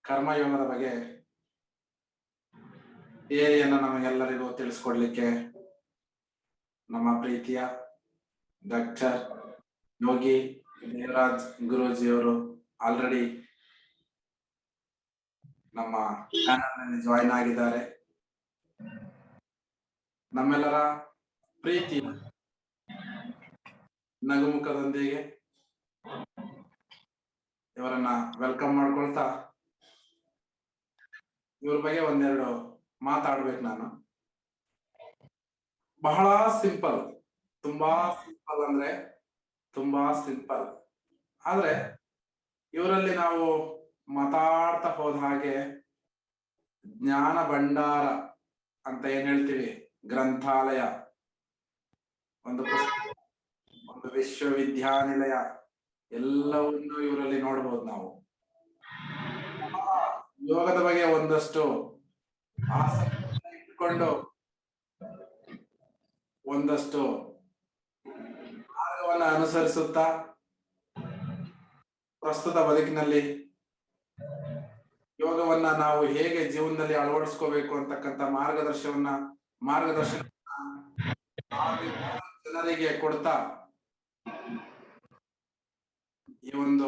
ಕರ್ಮಯೋಗದ ಬಗ್ಗೆ ಥಿಯರಿಯನ್ನು ನಮಗೆಲ್ಲರಿಗೂ ತಿಳಿಸ್ಕೊಡ್ಲಿಕ್ಕೆ ನಮ್ಮ ಪ್ರೀತಿಯ ಡಾಕ್ಟರ್ ಯೋಗಿ ದೇವರಾಜ್ ಗುರೂಜಿಯವರು ಆಲ್ರೆಡಿ ನಮ್ಮ ಚಾನೆಲ್ನಲ್ಲಿ ಜಾಯಿನ್ ಆಗಿದ್ದಾರೆ. ನಮ್ಮೆಲ್ಲರ ಪ್ರೀತಿ ನಗುಮುಖದೊಂದಿಗೆ ಇವರನ್ನ ವೆಲ್ಕಮ್ ಮಾಡ್ಕೊಳ್ತಾ ಇವ್ರ ಬಗ್ಗೆ ಒಂದೆರಡು ಮಾತಾಡ್ಬೇಕು. ನಾನು ಬಹಳ ಸಿಂಪಲ್, ತುಂಬಾ ಸಿಂಪಲ್ ಅಂದ್ರೆ ತುಂಬಾ ಸಿಂಪಲ್. ಆದ್ರೆ ಇವರಲ್ಲಿ ನಾವು ಮಾತಾಡ್ತಾ ಹೋದ ಹಾಗೆ ಜ್ಞಾನ ಭಂಡಾರ ಅಂತ ಏನ್ ಹೇಳ್ತೀವಿ, ಗ್ರಂಥಾಲಯ, ಒಂದು ವಿಶ್ವವಿದ್ಯಾನಿಲಯ ಎಲ್ಲವನ್ನು ಇವರಲ್ಲಿ ನೋಡ್ಬೋದು ನಾವು. ಯೋಗದ ಬಗ್ಗೆ ಒಂದಷ್ಟು ಆಸಕ್ತಿ ಇಟ್ಕೊಂಡು ಒಂದಷ್ಟು ಮಾರ್ಗವನ್ನ ಅನುಸರಿಸುತ್ತಾ ಪ್ರಸ್ತುತ ಬದುಕಿನಲ್ಲಿ ಯೋಗವನ್ನ ನಾವು ಹೇಗೆ ಜೀವನದಲ್ಲಿ ಅಳವಡಿಸ್ಕೋಬೇಕು ಅಂತಕ್ಕಂಥ ಮಾರ್ಗದರ್ಶನ ಜನರಿಗೆ ಕೊಡ್ತಾ ಈ ಒಂದು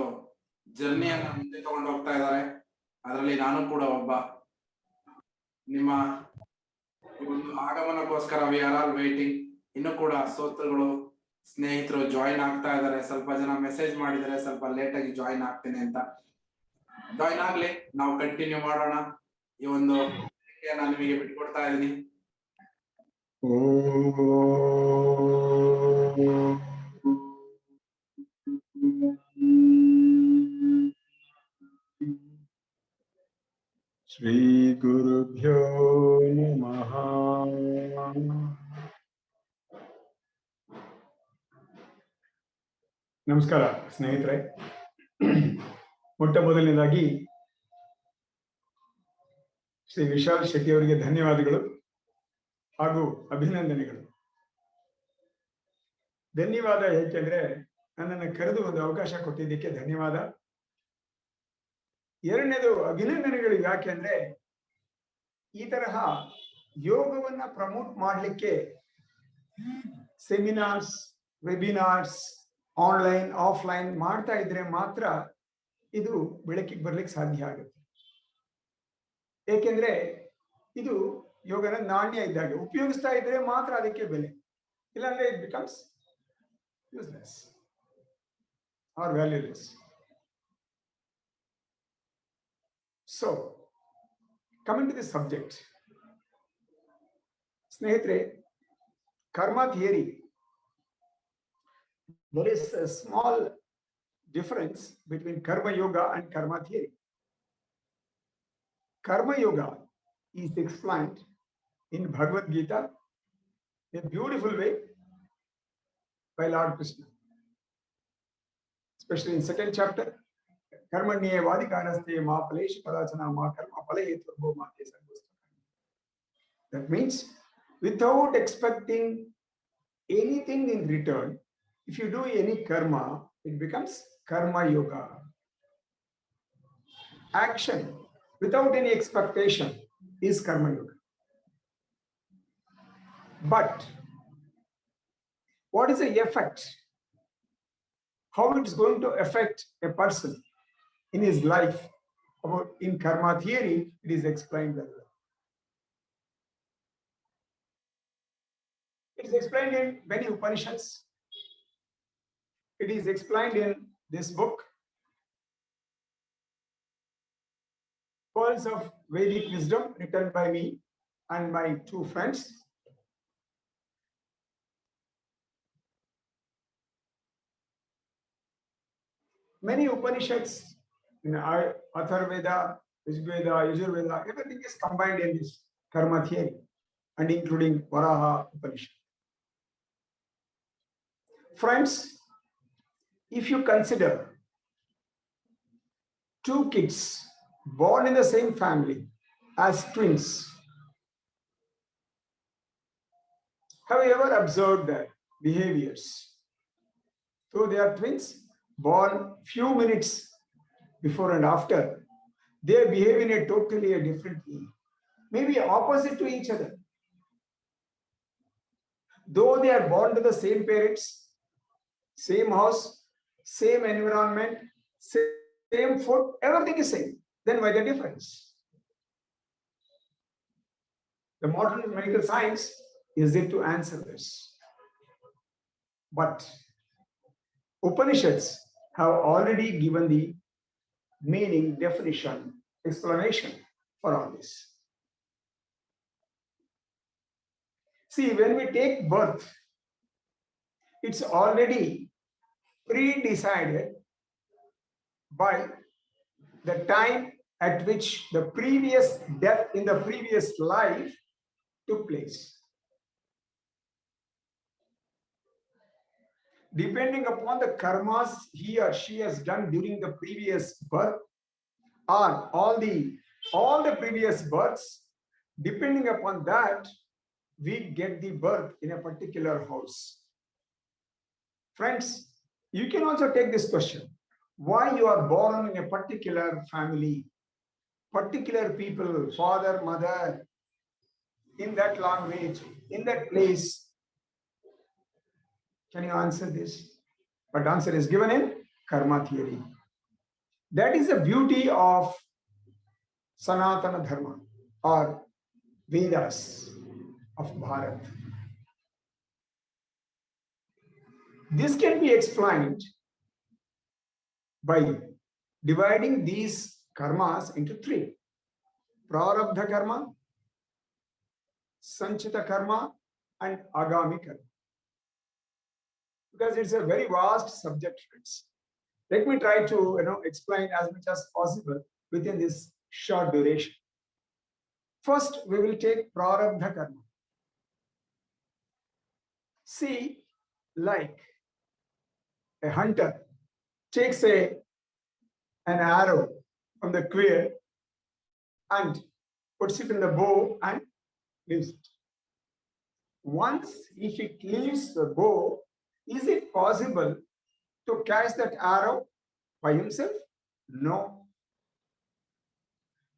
ಜರ್ನಿಯನ್ನ ಮುಂದೆ ತಗೊಂಡು ಹೋಗ್ತಾ ಇದ್ದಾರೆ. ಅದರಲ್ಲಿ ನಾನು ಕೂಡ ಒಬ್ಬ. ನಿಮ್ಮ ಈ ಒಂದು ಆಗಮನಕ್ಕೋಸ್ಕರ ವಿ ಆರ್ ಆಲ್ ವೇಟಿಂಗ್. ಇನ್ನು ಕೂಡ ಶ್ರೋತೃಗಳು ಸ್ನೇಹಿತರು ಜಾಯಿನ್ ಆಗ್ತಾ ಇದ್ದಾರೆ. ಸ್ವಲ್ಪ ಜನ ಮೆಸೇಜ್ ಮಾಡಿದರೆ ಸ್ವಲ್ಪ ಲೇಟ್ ಆಗಿ ಜಾಯಿನ್ ಆಗ್ತೇನೆ ಅಂತ. ಜಾಯಿನ್ ಆಗ್ಲಿ, ನಾವು ಕಂಟಿನ್ಯೂ ಮಾಡೋಣ. ಈ ಒಂದು ನಾನು ನಿಮಗೆ ಬಿಟ್ಕೊಡ್ತಾ ಇದ್ದೀನಿ. ಶ್ರೀ ಗುರುಭ್ಯೋ ನಮಃ. ನಮಸ್ಕಾರ ಸ್ನೇಹಿತರೆ. ಮೊಟ್ಟ ಮೊದಲನೇದಾಗಿ ಶ್ರೀ ವಿಶಾಲ್ ಶೆಟ್ಟಿ ಅವರಿಗೆ ಧನ್ಯವಾದಗಳು ಹಾಗೂ ಅಭಿನಂದನೆಗಳು. ಧನ್ಯವಾದ ಏಕೆಂದ್ರೆ ನನ್ನನ್ನು ಕರೆದು ಒಂದು ಅವಕಾಶ ಕೊಟ್ಟಿದ್ದಕ್ಕೆ ಧನ್ಯವಾದ. ಎರಡನೇದು ಅಭಿನಂದನೆಗಳು ಯಾಕೆಂದ್ರೆ ಈ ತರಹ ಯೋಗವನ್ನ ಪ್ರಮೋಟ್ ಮಾಡಲಿಕ್ಕೆ ಸೆಮಿನಾರ್ಸ್, ವೆಬಿನಾರ್ಸ್, ಆನ್ಲೈನ್, ಆಫ್ಲೈನ್ ಮಾಡ್ತಾ ಇದ್ರೆ ಮಾತ್ರ ಇದು ಬೆಳಕಿಗೆ ಬರ್ಲಿಕ್ಕೆ ಸಾಧ್ಯ ಆಗುತ್ತೆ. ಏಕೆಂದ್ರೆ ಇದು ಯೋಗನ ನಾಣ್ಯ ಇದ್ದಾಗೆ, ಉಪಯೋಗಿಸ್ತಾ ಇದ್ರೆ ಮಾತ್ರ ಅದಕ್ಕೆ ಬೆಲೆ, ಇಲ್ಲಾಂದ್ರೆ it becomes useless or valueless. So, coming to the subject, ಸ್ನೇಹಿತರೆ, karma theory, there is a small difference between karma yoga and karma theory. Karma yoga is explained in Bhagavad Gita in a beautiful way by Lord Krishna, especially in second chapter. Karmanyevadikaraste ma palesh parachana ma karma palayeturbo ma te sangostu. That means without expecting anything in return, if you do any karma, it becomes karma yoga. Action without any expectation is karma yoga. But what is the effect? How it is going to affect a person in his life? About in karma theory, it is explained very well. It is explained in many Upanishads. It is explained in this book, Pearls of Vedic Wisdom, written by me and my two friends. Many Upanishads, Atharvaveda, Rigveda, Yajurveda, everything is combined in this karma theory, and including Varaha Upanishad. Friends, if you consider two kids born in the same family as twins, have you ever observed their behaviors? Though they are twins, born few minutes before and after, they behave in a totally different way, maybe opposite to each other. Though they are born to the same parents, same house, same environment, same food, everything is same. Then why the difference? The modern medical science is there to answer this. But Upanishads have already given the meaning, definition, explanation for all this. See, when we take birth, it's already pre-decided by the time at which the previous death in the previous life took place. Depending upon the karmas he or she has done during the previous birth, or all the previous births, depending upon that, we get the birth in a particular house. Friends, you can also take this question. Why you are born in a particular family, particular people, father, mother, in that language, in that place? Can you answer this? But answer is given in karma theory. That is the beauty of Sanatana Dharma or Vedas of Bharat. This can be explained by dividing these karmas into three: Prarabdha karma, Sanchita karma, and Agami karma. Because it's a very vast subject, friends. Let me try to explain as much as possible within this short duration. First, we will take Prarabdha karma. See, like a hunter takes an arrow from the quiver and puts it in the bow and leaves it. Once, if it leaves the bow, is it possible to catch that arrow by himself? No.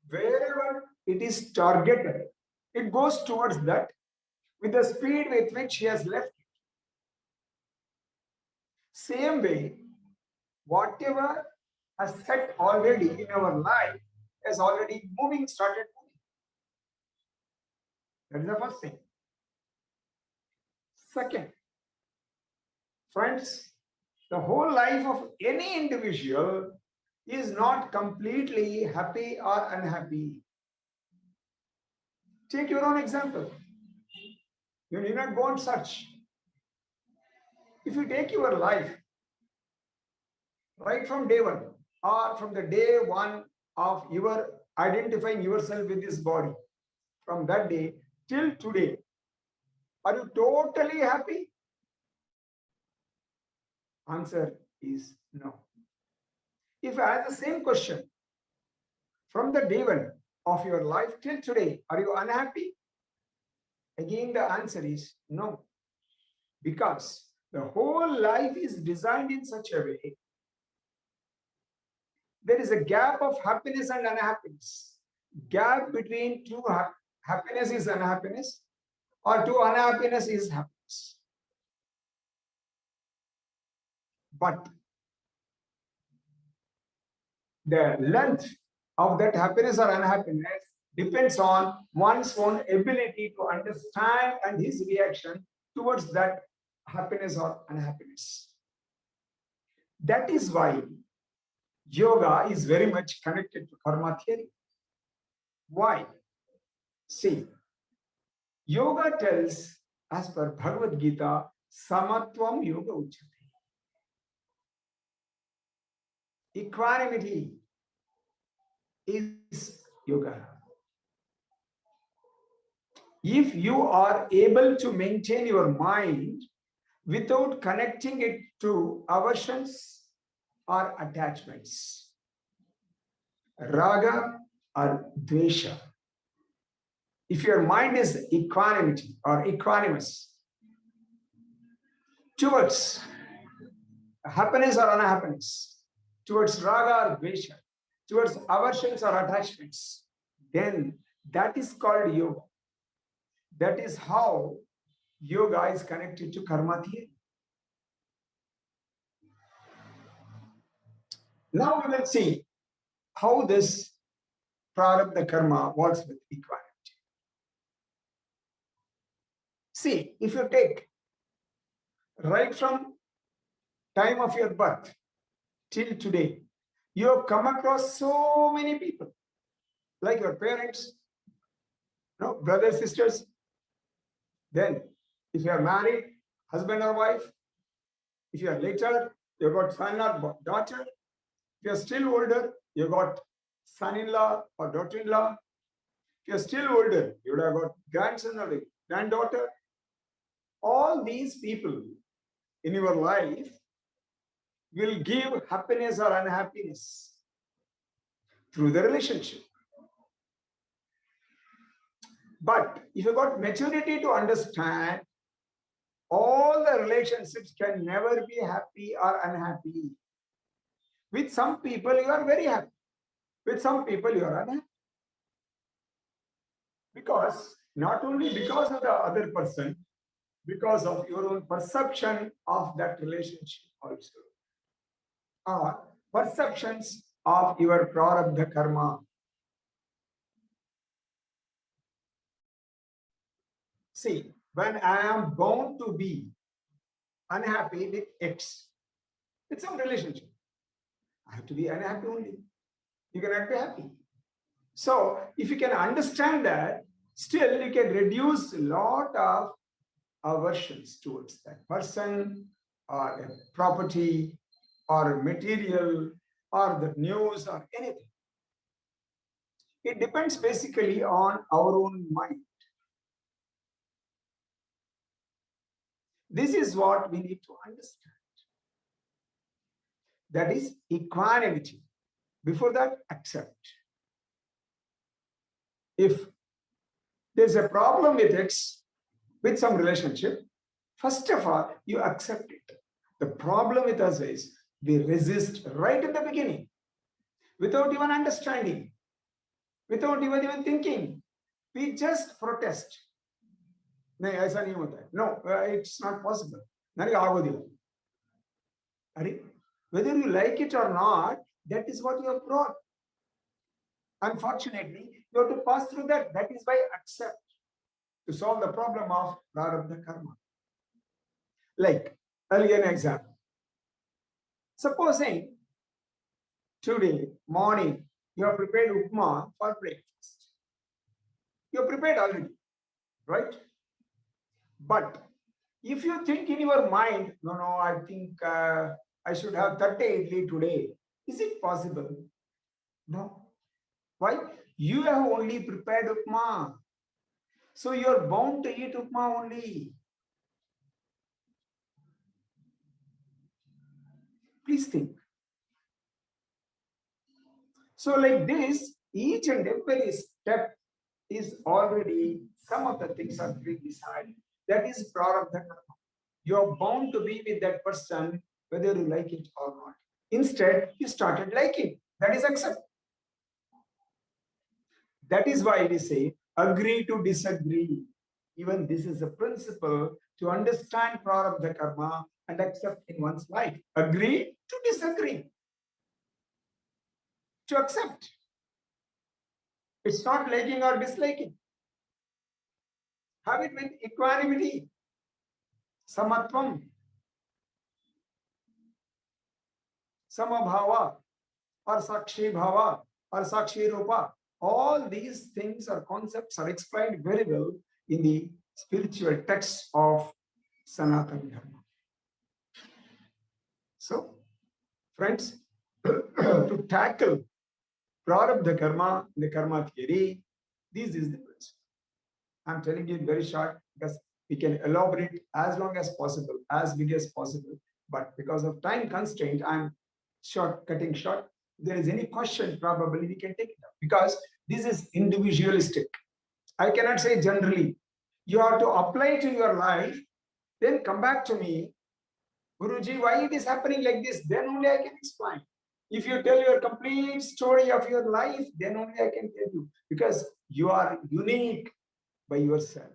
Wherever it is targeted, it goes towards that with the speed with which he has left it. Same way, whatever has set already in our life has already started moving. That is the first thing. Second, friends, the whole life of any individual is not completely happy or unhappy. Take your own example. You need not go and search. If you take your life right from day one, or from the day one of your identifying yourself with this body, from that day till today, are you totally happy? Answer is no. If I ask the same question, from the day one of your life till today, are you unhappy? Again, the answer is no. Because the whole life is designed in such a way, there is a gap of happiness and unhappiness. Gap between two happiness is unhappiness, or two unhappiness is happiness. But the length of that happiness or unhappiness depends on one's own ability to understand and his reaction towards that happiness or unhappiness. That is why yoga is very much connected to karma theory. Why? See, yoga tells, as per Bhagavad Gita, samatvam yoga uchate. Equanimity is yoga. If you are able to maintain your mind without connecting it to aversions or attachments, raga or dvesha, if your mind is equanimity or equanimous towards happiness or unhappiness, towards raga or dvesha, towards aversions or attachments, then that is called yoga. That is how yoga is connected to karma theory. Now we will see how this prarabdha karma works with equanimity. See, if you take right from time of your birth till today, you have come across so many people, like your parents, brothers, sisters. Then, if you are married, husband or wife, if you are later, you got son or daughter. If you are still older, you got son-in-law or daughter-in-law. If you are still older, you would have got grandson or granddaughter. All these people in your life will give happiness or unhappiness through the relationship. But if you got maturity to understand, all the relationships can never be happy or unhappy. With some people, you are very happy. With some people, you are unhappy. Because, not only because of the other person, because of your own perception of that relationship also. Or perceptions of your prarabdha karma. See, when I am bound to be unhappy with X, with some relationship, I have to be unhappy only. You cannot be happy. So, if you can understand that, still you can reduce a lot of aversions towards that person, or a property, or material, or the news, or anything. It depends basically on our own mind. This is what we need to understand. That is equanimity. Before that, accept. If there's a problem with X, with some relationship, first of all, you accept it. The problem with us is we resist right in the beginning, without even understanding, without even thinking. We just protest. No, it's not possible. Whether you like it or not, that is what you have brought. Unfortunately, you have to pass through that. That is why accept, to solve the problem of prarabdha karma. Like, I'll give an example. Supposing today morning you have prepared upma for breakfast. You have prepared already, right? But if you think in your mind, no, I think I should have 30 idli today. Is it possible? No. Why? You have only prepared upma. So you are bound to eat upma only. Please think. So like this, each and every step is already, some of the things are pre-decided. That is prarabdha karma. You are bound to be with that person, whether you like it or not. Instead, you started liking. That is accept. That is why we say, agree to disagree. Even this is a principle to understand prarabdha karma and accept in one's life. Agree to disagree. To accept. It's not liking or disliking. Have it with equanimity. Samatvam. Samabhava. Or Sakshi Bhava. Or Sakshi Rupa. All these things or concepts are explained very well in the spiritual texts of Sanatana Dharma. So, friends, to tackle prarabdha karma, the karma theory, this is the principle. I'm telling you in very short because we can elaborate as long as possible, as big as possible. But because of time constraint, I'm cutting short. If there is any question, probably we can take it up because this is individualistic. I cannot say generally. You have to apply to your life, then come back to me. Guruji, why it is happening like this? Then only I can explain. If you tell your complete story of your life, then only I can tell you, because you are unique by yourself.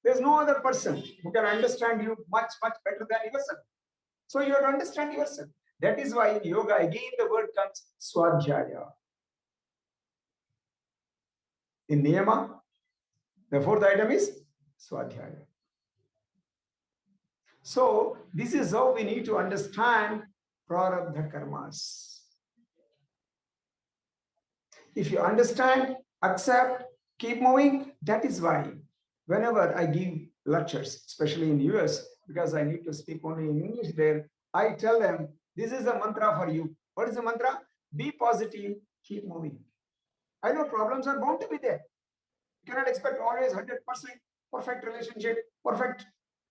There's no other person who can understand you much, much better than yourself. So you have to understand yourself. That is why in yoga, again, the word comes swadhyaya. In niyama, the fourth item is swadhyaya. So this is how we need to understand prarabdha karmas. If you understand, accept, keep moving, that is why whenever I give lectures, especially in US, because I need to speak only in English there, I tell them, this is a mantra for you. What is the mantra? Be positive, keep moving. I know problems are bound to be there. You cannot expect always 100% perfect relationship, perfect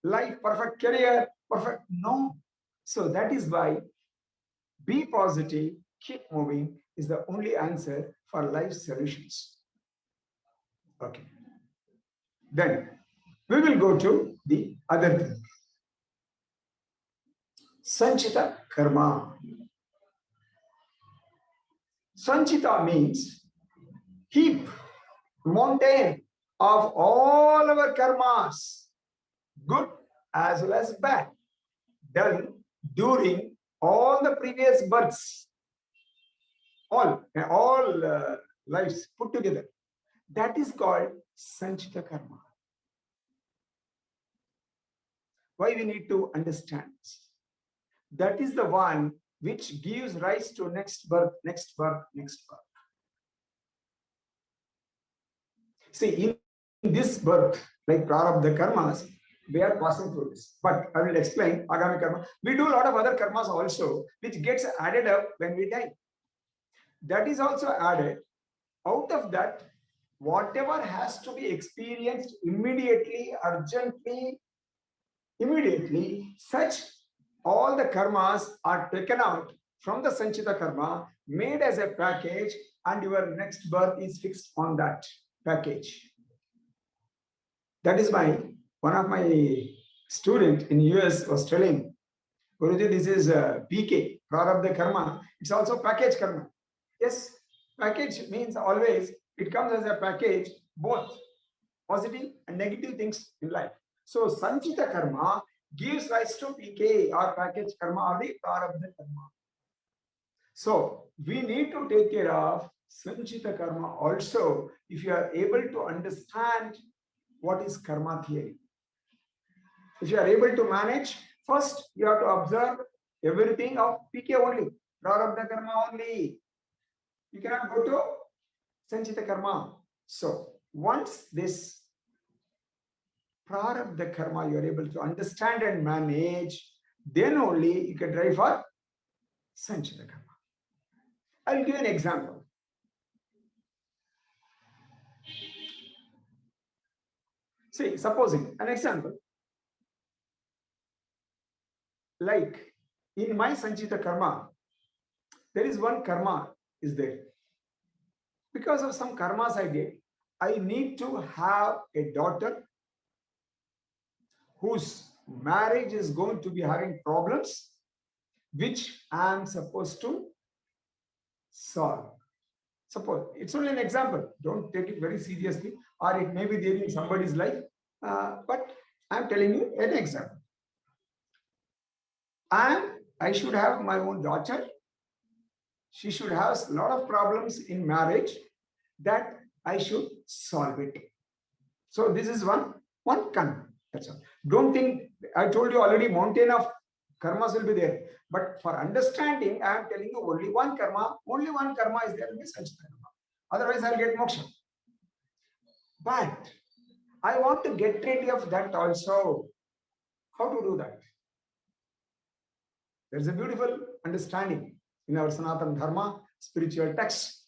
life, perfect career, perfect. No. So that is why be positive, keep moving is the only answer for life solutions. Okay. Then we will go to the other thing. Sanchita karma. Sanchita means heap, mountain of all our karmas, good as well as bad, done during all the previous births, all lives put together. That is called Sanchita karma. Why we need to understand? That is the one which gives rise to next birth, next birth, next birth. See, in this birth, like prarabdha karmas, we are passing through this. But I will explain agami karma. We do a lot of other karmas also, which gets added up when we die. That is also added. Out of that, whatever has to be experienced immediately, urgently, immediately, such all the karmas are taken out from the Sanchita karma, made as a package, and your next birth is fixed on that package. That is why one of my students in US was telling, Guruji, this is PK, prarabdha karma. It's also package karma. Yes, package means always it comes as a package, both positive and negative things in life. So Sanchita karma gives rise to PK or package karma or the prarabdha karma. So we need to take care of Sanchita karma also if you are able to understand what is karma theory. If you are able to manage, first you have to observe everything of PK only, prarabdha karma only. You cannot go to Sanchita karma. So once this prarabdha karma you are able to understand and manage, then only you can drive for Sanchita karma. I will give an example. See, supposing an example, like in my Sanchita karma, there is one karma is there. Because of some karmas I did, I need to have a daughter whose marriage is going to be having problems, which I am supposed to solve. Suppose it's only an example. Don't take it very seriously, or it may be there in somebody's life. But I'm telling you an example. And I should have my own daughter. She should have a lot of problems in marriage that I should solve it. So this is one karma. That's all. Don't think, I told you already, mountain of karmas will be there. But for understanding, I am telling you only one karma is there in this Sanchita karma. Otherwise, I'll get moksha. But I want to get rid of that also. How to do that? There's a beautiful understanding in our Sanatana Dharma spiritual text.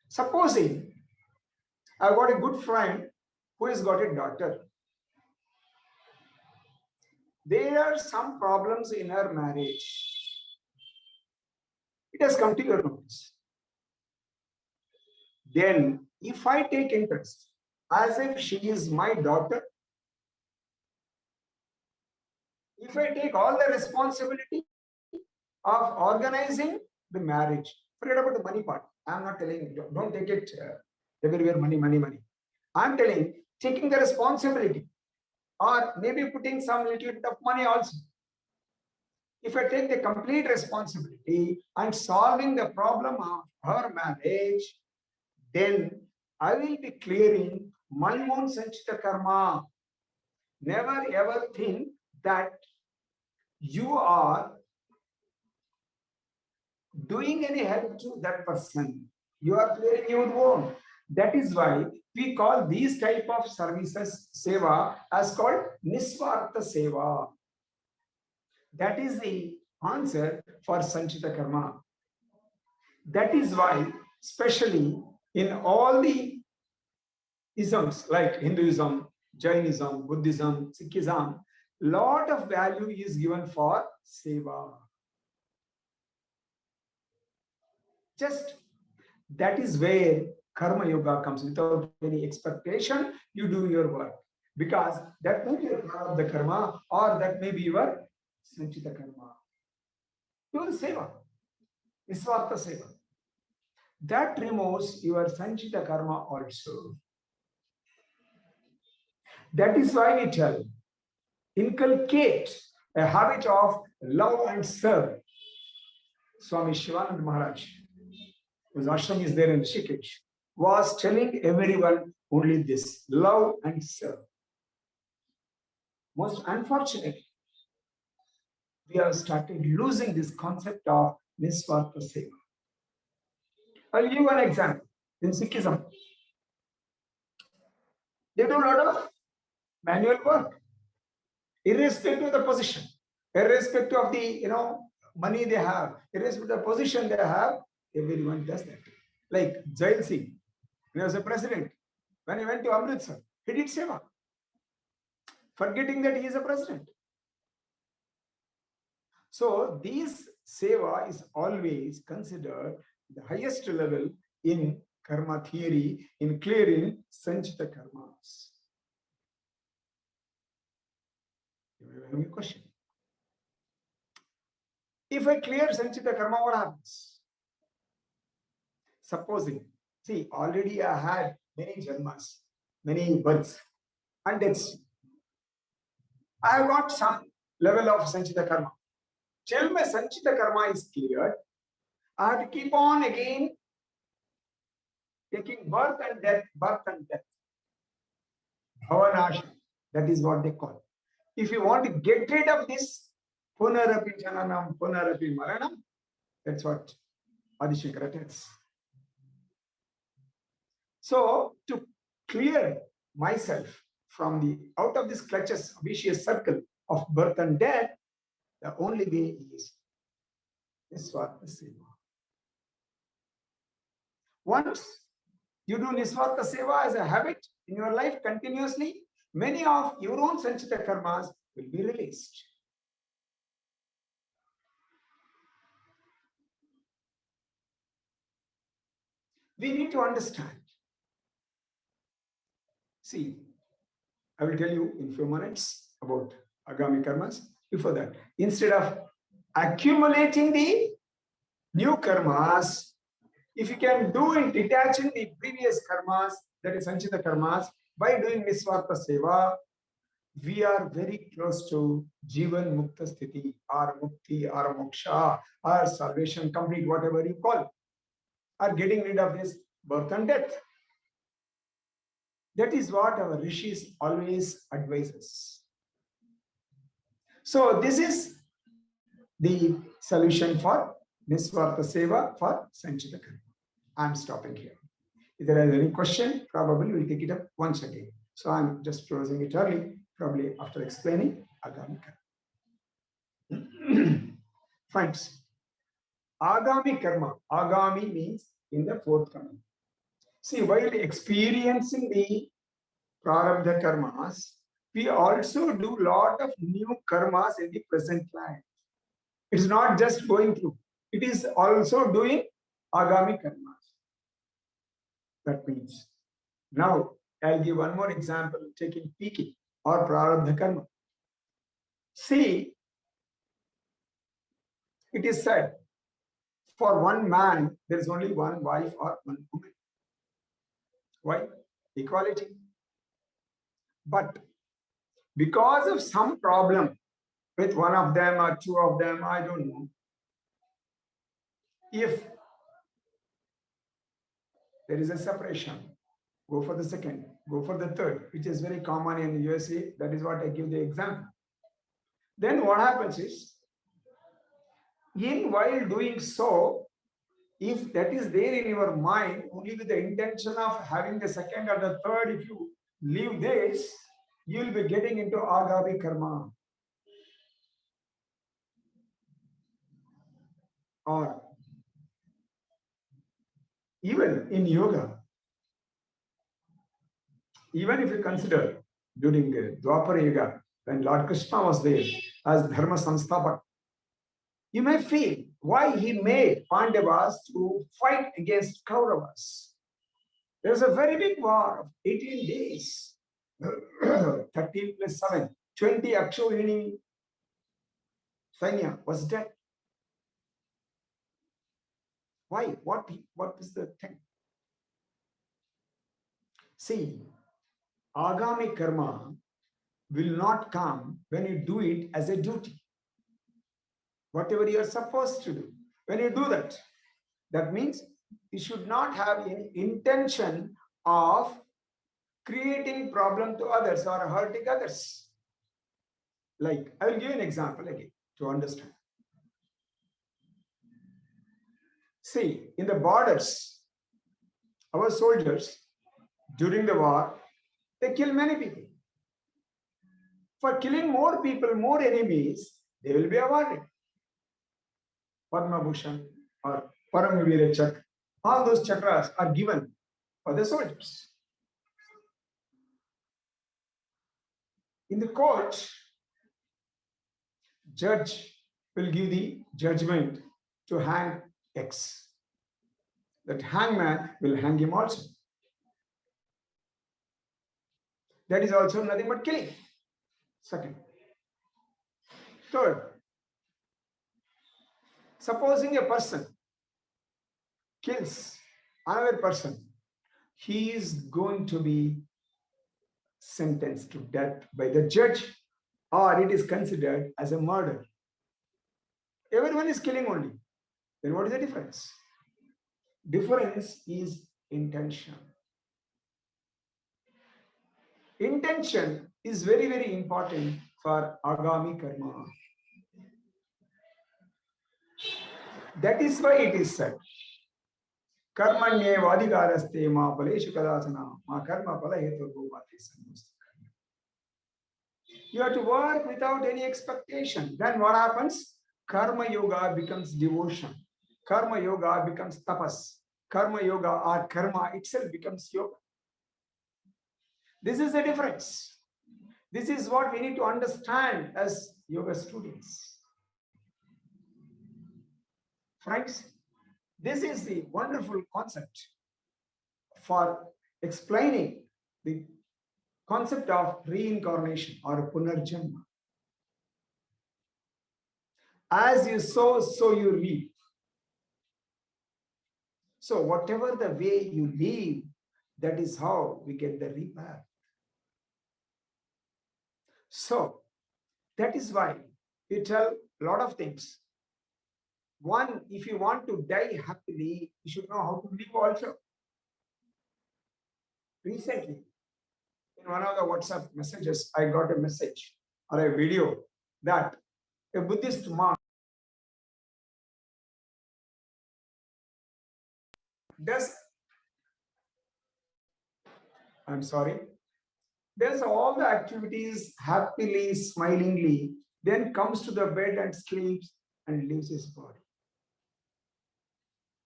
Supposing I've got a good friend who has got a daughter. There are some problems in her marriage. It has come to your notice. Then, if I take interest, as if she is my daughter, if I take all the responsibility, of organizing the marriage. Forget about the money part. I'm not telling you, don't take it everywhere money, money, money. I'm telling taking the responsibility or maybe putting some little bit of money also. If I take the complete responsibility and solving the problem of her marriage, then I will be clearing my own sanchita karma. Never ever think that you are doing any help to that person. You are clearing your own. That is why we call these type of services seva as called nisvartha seva. That is the answer for sanchita karma. That is why, especially in all the isms like Hinduism, Jainism, Buddhism, Sikhism, lot of value is given for seva. Just that is where karma yoga comes. Without any expectation, you do your work. Because that may be your prarabdha karma or that may be your sanchita karma. Do the seva, nisvartha seva. That removes your sanchita karma also. That is why we tell, inculcate a habit of love and serve. Swami Shivananda Maharaj, whose ashram is there in Shikshak, was telling everyone only this: love and serve. Most unfortunately, we have started losing this concept of nisvartha seva. I'll give one example. In Sikhism, they do a lot of manual work, irrespective of the position, irrespective of the money they have, irrespective of the position they have. Everyone does that. Like Jail Singh, he was a president. When he went to Amritsar, he did seva, forgetting that he is a president. So this seva is always considered the highest level in karma theory, in clearing sanchita karmas. You have a question. If I clear sanchita karma, what happens? Supposing, see, already I had many janmas, many births and deaths. I have got some level of sanchita karma. Till my sanchita karma is cleared, I have to keep on again taking birth and death, birth and death. Bhavanasha, that is what they call. If you want to get rid of this punarapi jananam, punarapi maranam, that's what Adi Shankara tells. So to clear myself from the out of this clutches, vicious circle of birth and death, the only way is nisvartha seva. Once you do nisvartha seva as a habit in your life continuously, many of your own sanchita karmas will be released. We need to understand. See, I will tell you in a few minutes about agami karmas. Before that, instead of accumulating the new karmas, if you can do in detaching the previous karmas, that is sanchita karmas, by doing nisvartha seva, we are very close to jivan mukta sthiti, or mukti, or moksha, or salvation complete, whatever you call, or getting rid of this birth and death. That is what our rishis always advise us. So this is the solution for nisvartha seva for sanchita karma. I am stopping here. If there is any question, probably we'll take it up once again. So I'm just closing it early, probably after explaining agami karma. Friends, agami karma. Agami means in the forthcoming. See, while experiencing the prarabdha karmas, we also do lot of new karmas in the present life. It's not just going through. It is also doing agami karmas. That means, now I'll give one more example, taking piki or prarabdha karma. See, It is said, for one man, there is only one wife or one woman. Why? Equality. But because of some problem with one of them or two of them, I don't know, if there is a separation, go for the second, go for the third, which is very common in USA. That is what I give the example. Then what happens is, while doing so, if that is there in your mind, only with the intention of having the second or the third, if you leave this, you will be getting into agami karma. Or even in yoga, even if you consider during Dwapara Yuga, when Lord Krishna was there as Dharma Samsthapak, you may feel why he made Pandavas to fight against Kauravas. There was a very big war of 18 days, 13 plus 7, 20 Akshohini Sainya was dead. Why? What is the thing? See, agami karma will not come when you do it as a duty. Whatever you are supposed to do, when you do that, that means you should not have any intention of creating problem to others or hurting others. Like, I will give you an example again to understand. See, in the borders, our soldiers, during the war, they kill many people. For killing more people, more enemies, they will be awarded Padma Bhushan or Paramvira Chakra. All those chakras are given for the soldiers. In the court, judge will give the judgment to hang X. That hangman will hang him also. That is also nothing but killing. Second. Third, supposing a person kills another person, he is going to be sentenced to death by the judge, or it is considered as a murder. Everyone is killing only. Then what is the difference? Difference is intention. Intention is very, very important for agami karma. That is why it is said, karmanye vadikaraste ma paleshu kadasana ma karma pala heturbo mate samustha. You have to work without any expectation. Then what happens? Karma yoga becomes devotion. Karma yoga becomes tapas. Karma yoga or karma itself becomes yoga. This is the difference. This is what we need to understand as yoga students. Friends, this is the wonderful concept for explaining the concept of reincarnation or punarjanma. As you sow, so you reap. So whatever the way you live, that is how we get the rebirth. So that is why we tell a lot of things. One, if you want to die happily, you should know how to live also. Recently, in one of the WhatsApp messages, I got a message or a video that a Buddhist monk does all the activities happily, smilingly, then comes to the bed and sleeps and leaves his body.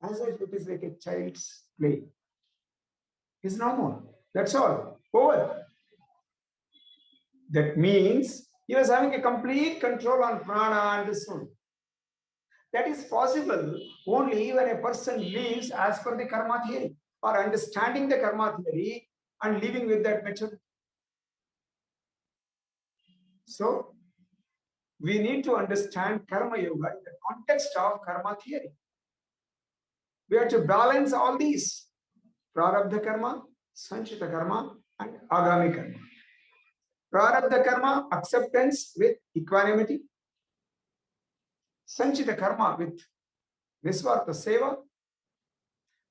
As if it is like a child's play. It's normal. That's all. Over. That means he was having a complete control on prana and the soul. That is possible only when a person lives as per the karma theory or understanding the karma theory and living with that maturity. So, we need to understand karma yoga in the context of karma theory. We have to balance all these: prarabdha karma, sanchita karma, and agami karma. Prarabdha karma, acceptance with equanimity. Sanchita karma with nisvartha seva.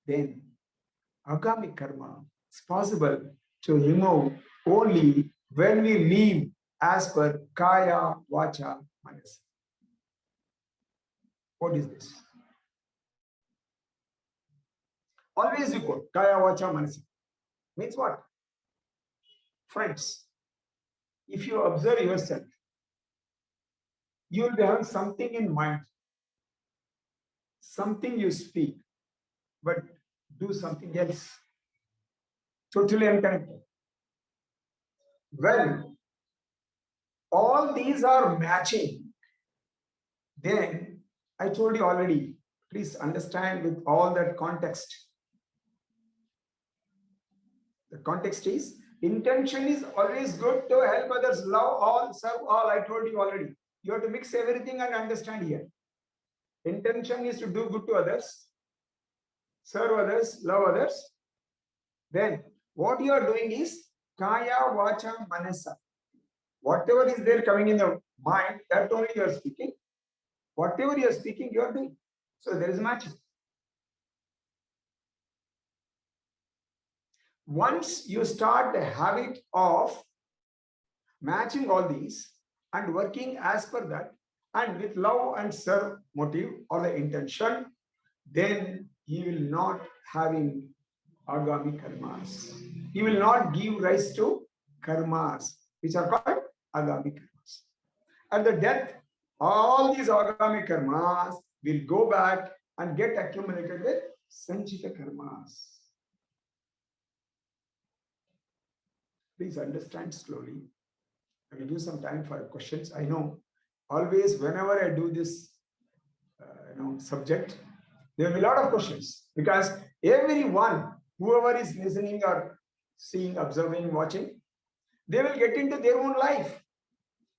Then agami karma is possible to remove only when we live as per kaya, vacha, manasa. What is this? Always you quote kaya, vacha, manasa. Means what? Friends, if you observe yourself, you will be having something in mind, something you speak, but do something else. Totally unconnected. When all these are matching, then I told you already, please understand with all that context. The context is, intention is always good to help others, love all, serve all. I told you already. You have to mix everything and understand here. Intention is to do good to others, serve others, love others. Then what you are doing is kaya, vacha, manasa. Whatever is there coming in the mind, that only you are speaking. Whatever you are speaking, you are doing. So there is matching. Once you start the habit of matching all these and working as per that, and with love and serve motive or the intention, then he will not having agami karmas. He will not give rise to karmas, which are called agami karmas. At the death, all these agami karmas will go back and get accumulated with sanchita karmas. Please understand slowly. I will give some time for questions. I know always whenever I do this subject, there will be a lot of questions, because everyone, whoever is listening or seeing, observing, watching, they will get into their own life.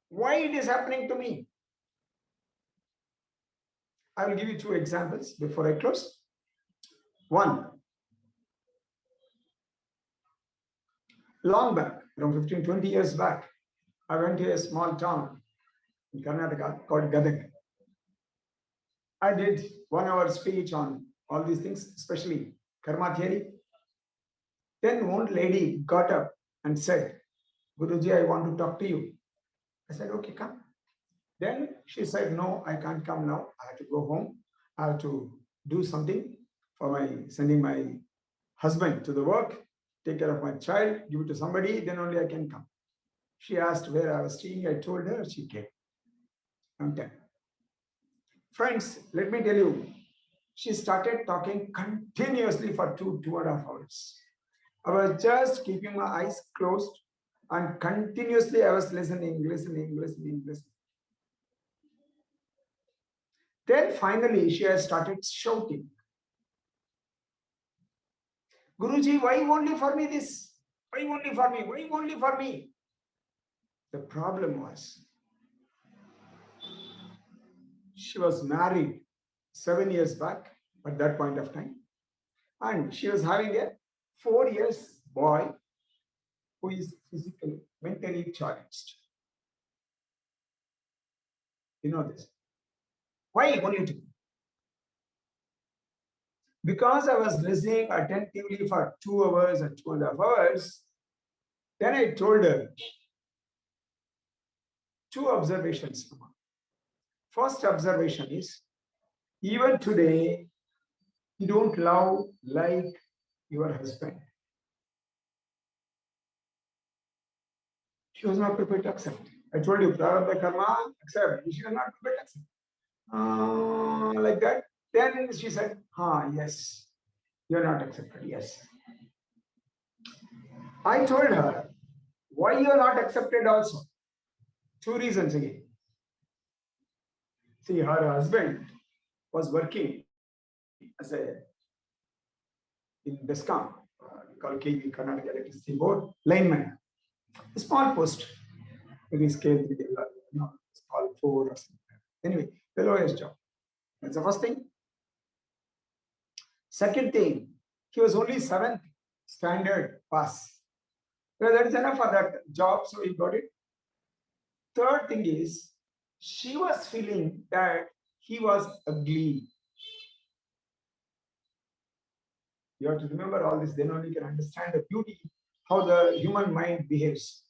Why it is happening to me? I will give you two examples before I close. One, long back, around 15, 20 years back, I went to a small town in Karnataka called Gadag. I did 1 hour speech on all these things, especially karma theory. Then one lady got up and said, Guruji, I want to talk to you. I said, okay, come. Then she said, no, I can't come now. I have to go home. I have to do something for sending my husband to the work, take care of my child, give it to somebody, then only I can come. She asked where I was staying. I told her, she came. Okay. Friends, let me tell you, she started talking continuously for 2.5 hours. I was just keeping my eyes closed and continuously I was listening. Then finally she has started shouting, Guruji, why only for me this? Why only for me? Why only for me? The problem was, she was married 7 years back at that point of time. And she was having a 4 years boy who is physically, mentally challenged. You know this. Why only two? Because I was listening attentively for 2 hours and 2.5 hours, then I told her 2 observations. First observation is, even today, you don't love like your husband. She was not prepared to accept. I told you, prarabdha karma, accept. She was not prepared to accept. Like that. Then she said, yes, you're not accepted. Yes. I told her, why you're not accepted also? 2 reasons again. See, her husband was working as in Bescom, called KV, Karnataka Electricity Board, lineman. A small post, maybe scale, small 4 or something. Anyway, the lowest job. That's the first thing. Second thing, he was only 7th standard pass. Well, that is enough for that job, so he got it. Third thing is, she was feeling that he was ugly. You have to remember all this, then only you can understand the beauty, how the human mind behaves.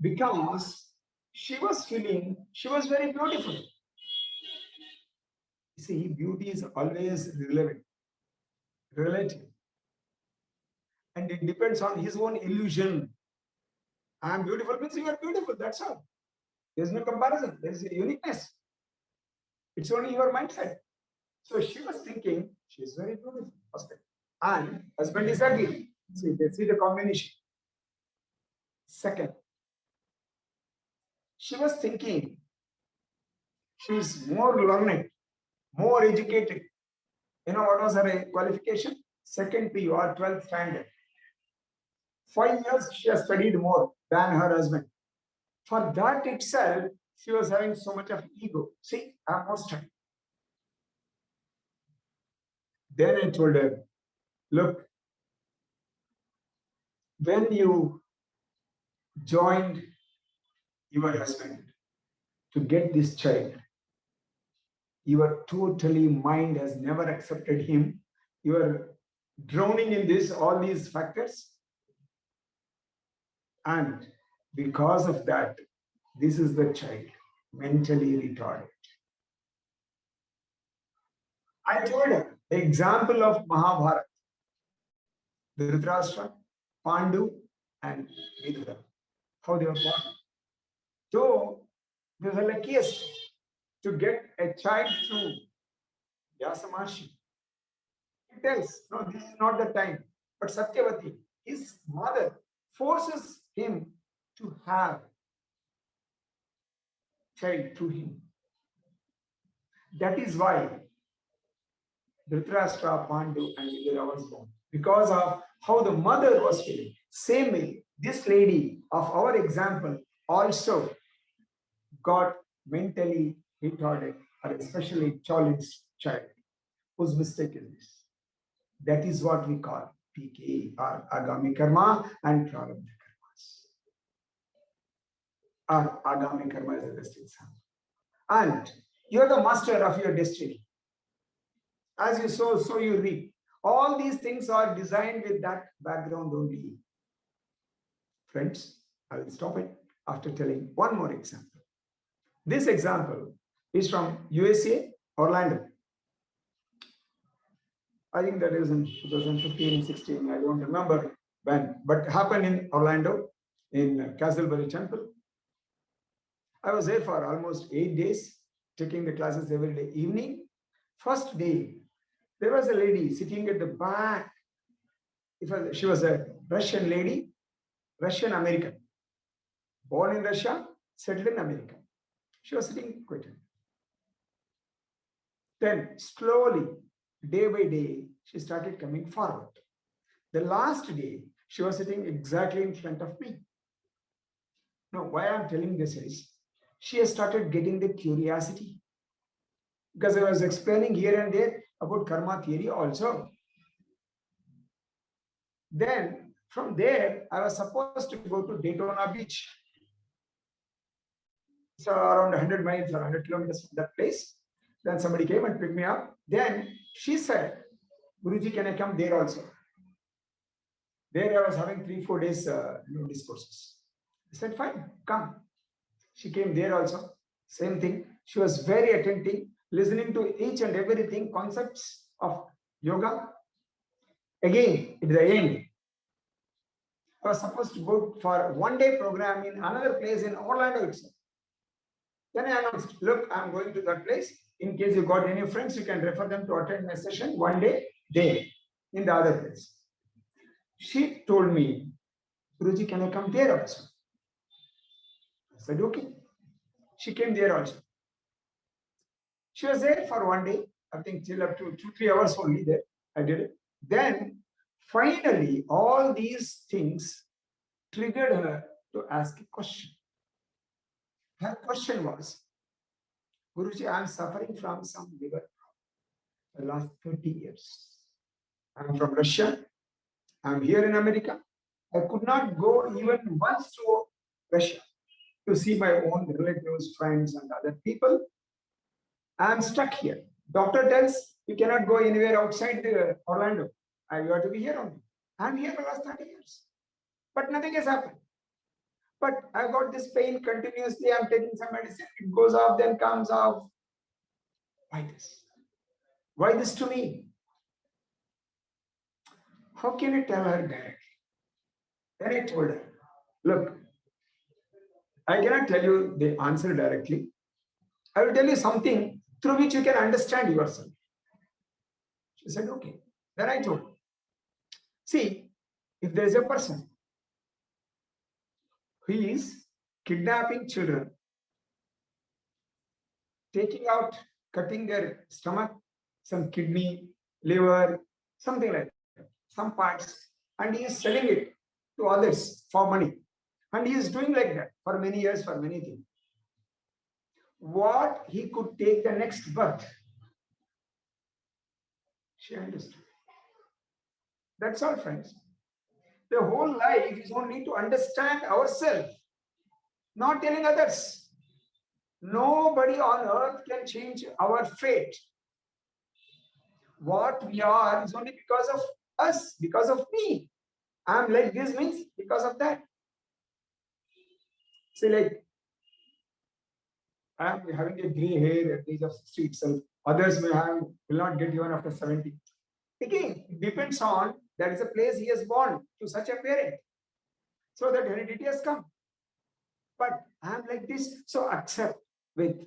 Because she was feeling she was very beautiful. You see, beauty is always relevant, relative. And it depends on his own illusion. I am beautiful means you are beautiful, that's all. There's no comparison, there's a uniqueness. It's only your mindset. So she was thinking, she's very beautiful. First thing. And husband is ugly. See, they see the combination. Second, she was thinking, she's more learned, more educated. You know what was her qualification? Second PU or 12th standard. 5 years she has studied more than her husband. For that itself, she was having so much of ego. See, I'm more studied. Then I told her, look, when you joined your husband to get this child, your totally mind has never accepted him. You are drowning in this, all these factors. And because of that, this is the child, mentally retarded. I told her the example of Mahabharata, Dhritarashtra, Pandu, and Vidura, how they were born. So they were the luckiest to get a child through Vyasamashi. He tells, no, this is not the time. But Satyavati, his mother, forces him to have child through him. That is why Dhritarashtra, Pandu, and Vidura was born. Because of how the mother was feeling. Same way, this lady of our example also got mentally retarded, or especially challenged child. Whose mistake is this? That is what we call PK, or Agami Karma and Prarabdha Karmas. Or Agami Karma is the best example. And you are the master of your destiny. As you sow, so you reap. All these things are designed with that background only. Friends, I will stop it after telling one more example. This example is from USA, Orlando. I think that is in 2015, 16, I don't remember when, but happened in Orlando, in Castleberry Temple. I was there for almost 8 days, taking the classes every day evening. First day, there was a lady sitting at the back. She was a Russian lady, Russian American, born in Russia, settled in America. She was sitting quietly. Then slowly, day by day, she started coming forward. The last day, she was sitting exactly in front of me. Now, why I'm telling this is, she has started getting the curiosity. Because I was explaining here and there about karma theory also. Then, from there, I was supposed to go to Daytona Beach. So around 100 miles or 100 kilometers from that place. Then somebody came and picked me up. Then she said, Guruji, can I come there also? There I was having 3-4 days discourses. I said, fine, come. She came there also. Same thing. She was very attentive, listening to each and everything, concepts of yoga. Again, at the end, I was supposed to go for a one-day program in another place in Orlando itself. Then I announced, look, I'm going to that place. In case you got any friends, you can refer them to attend my session one day there in the other place. She told me, Guruji, can I come there also? I said, okay. She came there also. She was there for one day. I think till up to 2-3 hours only there. I did it. Then finally, all these things triggered her to ask a question. Her question was, Guruji, I am suffering from some liver problem for the last 30 years. I am from Russia. I am here in America. I could not go even once to Russia to see my own relatives, friends, and other people. I am stuck here. Doctor tells you cannot go anywhere outside Orlando. You have to be here only. I am here for the last 30 years. But nothing has happened. But I got this pain continuously. I'm taking some medicine. It goes off, then comes off. Why this? Why this to me? How can I tell her directly? Then I told her, look, I cannot tell you the answer directly. I will tell you something through which you can understand yourself. She said, okay. Then I told her, see, if there is a person who is kidnapping children, taking out, cutting their stomach, some kidney, liver, something like that, some parts, and he is selling it to others for money. And he is doing like that for many years, for many things. What he could take the next birth, she understood. That's all, friends. The whole life is only to understand ourselves, not telling others. Nobody on earth can change our fate. What we are is only because of us, because of me. I'm like this means because of that. See, like, I'm having a gray hair at the age of 60 itself. Others will not get even after 70. Again, it depends on that is a place he has born to such a parent. So that heredity has come. But I'm like this, so accept with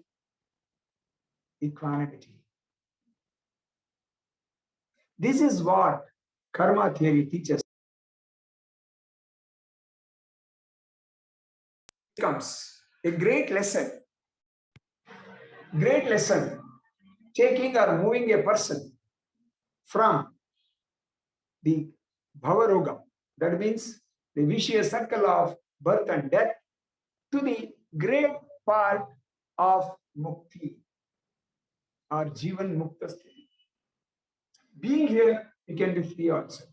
equanimity. This is what karma theory teaches. It becomes a great lesson. Great lesson. Taking or moving a person from the bhavaroga, that means the vicious circle of birth and death, to the great part of mukti or jivan mukta sthiti. Being here, you can be free also.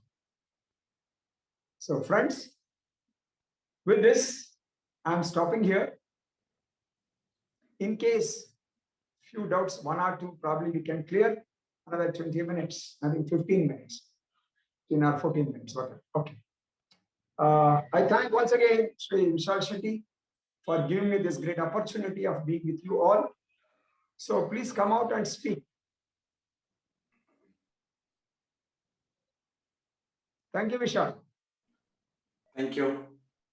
So friends, with this, I'm stopping here. In case few doubts, 1 or 2, probably we can clear another 20 minutes, I think 15 minutes, 10 or 14 minutes, okay. I thank once again Sri Vishal Shetty for giving me this great opportunity of being with you all. So please come out and speak. Thank you, Vishal. Thank you.